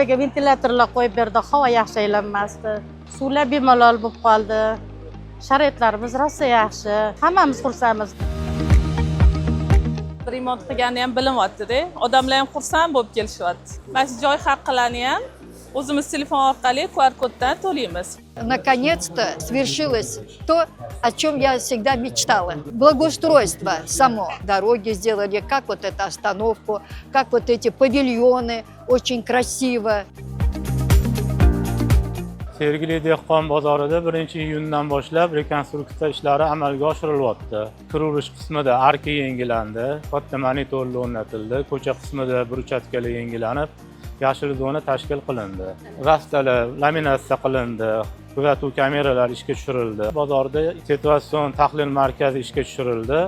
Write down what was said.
tepaga ventilyatorlar qo'yib berdi, havo yaxshi aylanmasdi. Suvlar bemalol bo'lib qoldi. Sharoitlarimiz rosa yaxshi. Hammamiz xursandmiz. Remont qilgani ham bilinyapti-da. Odamlar ham xursand bo'lib kelishyapti. Mana shu joy haqqilarni ham o'zimiz telefon orqali QR-koddan to'laymiz. Наконец-то свершилось то, о чем я всегда мечтала. Благоустройство само. Дороги сделали, как вот эту остановку, как вот эти павильоны. Очень красиво. Sergeli dehqon bozorida 1-iyundan boshlab rekonstruksiya ishlari amalga oshirilyapti. Qurilish qismida arka yangilandi, katta monitorlar o'rnatildi, ko'cha qismida bruschatkali yangilanib, yashil zona tashkil qilindi. Rastalar laminatsiya qilindi, kuzatuv kameralar ishga tushirildi. Bozorda situatsion tahlil markazi ishga tushirildi.